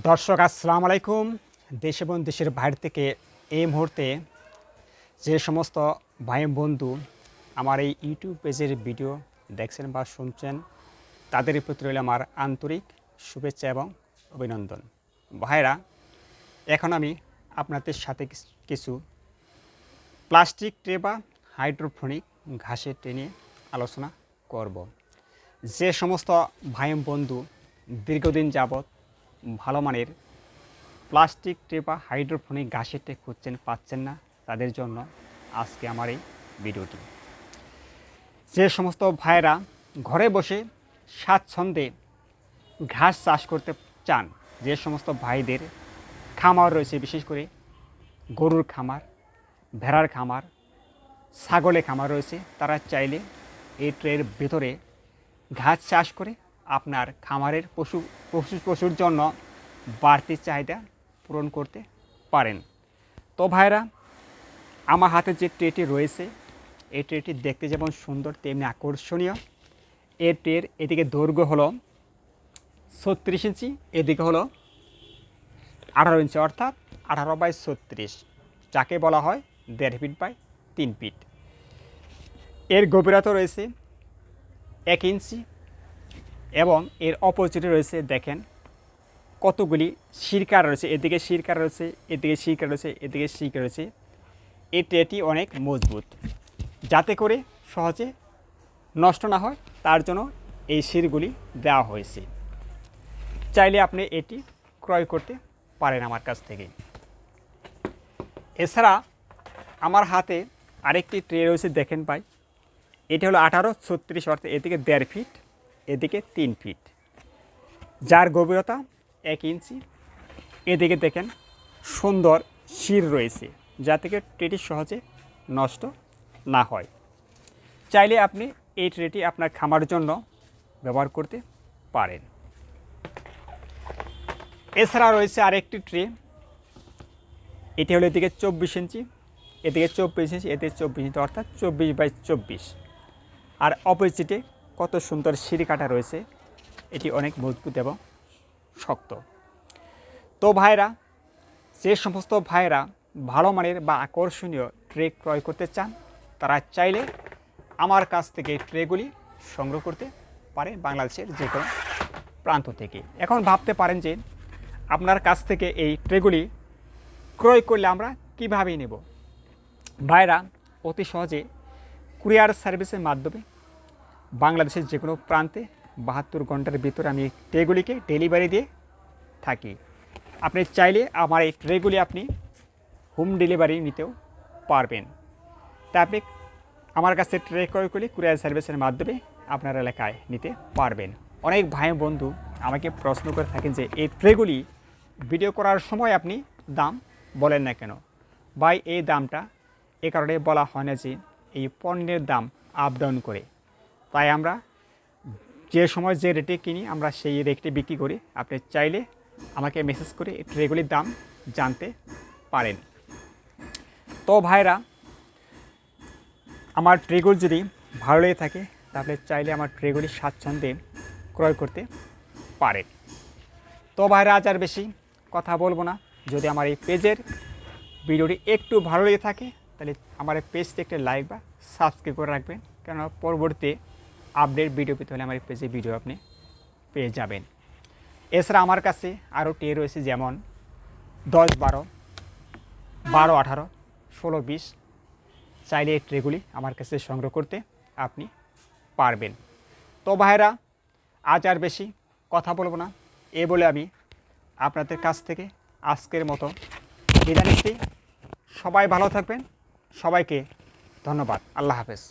দর্শক আসসালামু আলাইকুম। দেশ এবং দেশের বাইরে থেকে এই মুহূর্তে যে সমস্ত ভাই বন্ধু আমার এই ইউটিউব পেজের ভিডিও দেখছেন বা শুনছেন, তাদের প্রতি রইল আমার আন্তরিক শুভেচ্ছা এবং অভিনন্দন। ভাইরা, এখন আমি আপনাদের সাথে কিছু প্লাস্টিক ট্রে বা হাইড্রোফোনিক ঘাসের ট্রে নিয়ে আলোচনা করব। যে সমস্ত ভাই বন্ধু দীর্ঘদিন যাবৎ ভালো মানের প্লাস্টিক ট্রে বা হাইড্রোফোনিক ঘাসের ট্রে খুঁজছেন, পাচ্ছেন না, তাদের জন্য আজকে আমার এই ভিডিওটি। যে সমস্ত ভাইরা ঘরে বসে স্বাচ্ছন্দ্যে ঘাস চাষ করতে চান, যে সমস্ত ভাইদের খামার রয়েছে, বিশেষ করে গরুর খামার, ভেড়ার খামার, ছাগলের খামার রয়েছে, তারা চাইলে এই ট্রের ভেতরে ঘাস চাষ করে আপনার খামারের পশুর জন্য বাড়তি চাহিদা পূরণ করতে পারেন। তো ভাইরা, আমার হাতে যে ট্রেটি রয়েছে, এই ট্রেটি দেখতে যেমন সুন্দর তেমনি আকর্ষণীয়। এই ট্রের এদিকে দৈর্ঘ্য হলো 36 ইঞ্চি, এদিকে হলো 18 ইঞ্চি, অর্থাৎ 18/36, যাকে বলা হয় 1.5 ফিট বাই 3 ফিট। এর গভীরতা রয়েছে 1 ইঞ্চি এবং এর অপোজিটে রয়েছে, দেখেন কতগুলি সিরকা রয়েছে, এদিকে সিরকা রয়েছে, এদিকে সিরকা রয়েছে, এদিকে সিরকা রয়েছে। এই ট্রেটি অনেক মজবুত, যাতে করে সহজে নষ্ট না হয়, তার জন্য এই সিরগুলি দেওয়া হয়েছে। চাইলে আপনি এটি ক্রয় করতে পারেন আমার কাছ থেকে। এছাড়া আমার হাতে আরেকটি ট্রে রয়েছে, দেখেন ভাই, এটি হলো 18/36, অর্থাৎ এদিকে 1.5 ফিট, এদিকে 3 ফিট, যার গভীরতা 1 ইঞ্চি। এদিকে দেখেন সুন্দর শির রয়েছে, যা থেকে ট্রেটি সহজে নষ্ট না হয়। চাইলে আপনি এই ট্রেটি আপনার খামারের জন্য ব্যবহার করতে পারেন। এছাড়া রয়েছে আরেকটি ট্রে, এটি হলো এদিকে 24 ইঞ্চি, এদিকে 24 ইঞ্চি, এদিকে 24 ইঞ্চি, অর্থাৎ 24/24। আর অপোজিটে কত সুন্দর সিঁড়ি কাটা রয়েছে, এটি অনেক মজবুত এবং শক্ত। তো ভাইরা, যে সমস্ত ভাইরা ভালো মানের বা আকর্ষণীয় ট্রে ক্রয় করতে চান, তারা চাইলে আমার কাছ থেকে ট্রেগুলি সংগ্রহ করতে পারে বাংলাদেশের যে কোনো প্রান্ত থেকে। এখন ভাবতে পারেন যে আপনার কাছ থেকে এই ট্রেগুলি ক্রয় করলে আমরা কীভাবে নেব। ভাইরা, অতি সহজে কুরিয়ার সার্ভিসের মাধ্যমে বাংলাদেশের যে কোনো প্রান্তে 72 ঘন্টার ভিতরে আমি ট্রেগুলিকে ডেলিভারি দিয়ে থাকি। আপনি চাইলে আমার এই ট্রেগুলি আপনি হোম ডেলিভারি নিতেও পারবেন। তা আপনি আমার কাছে ট্রে ক্রয় করলে কুরিয়ার সার্ভিসের মাধ্যমে আপনার এলাকায় নিতে পারবেন। অনেক ভাই বন্ধু আমাকে প্রশ্ন করে থাকেন যে এই ট্রেগুলি ভিডিও করার সময় আপনি দাম বলেন না কেন। ভাই, এই দামটা এ কারণে বলা হয় না যে এই পণ্যের দাম আপ ডাউন করে, তাই আমরা যে সময় যে রেটে কিনি আমরা সেই রেটে বিক্রি করি। আপনি চাইলে আমাকে মেসেজ করে এই ট্রেগুলির দাম জানতে পারেন। তো ভাইরা, আমার ট্রেগুলি যদি ভালো লেগে থাকে, তাহলে চাইলে আমার ট্রেগুলি স্বাচ্ছন্দ্যে ক্রয় করতে পারেন। তো ভাইরা, আজ আর বেশি কথা বলবো না। যদি আমার এই পেজের ভিডিওটি একটু ভালো লেগে থাকে, তাহলে আমার এই পেজটি একটা লাইক বা সাবস্ক্রাইব করে রাখবেন, কেননা পরবর্তীতে আপডেট ভিডিও পেতে হলে আমার এই পেজে ভিডিও আপনি পেয়ে যাবেন। এছাড়া আমার কাছে আরও ট্রে রয়েছে, যেমন 10-12, 12-18, 16-20। চাইলে এই ট্রেগুলি আমার কাছে সংগ্রহ করতে আপনি পারবেন। তো ভাইরা, আজ আর বেশি কথা বলবো না, এ বলে আমি আপনাদের কাছ থেকে আজকের মতো বিদায় নিচ্ছি। সবাই ভালো থাকবেন, সবাইকে ধন্যবাদ। আল্লাহ হাফেজ।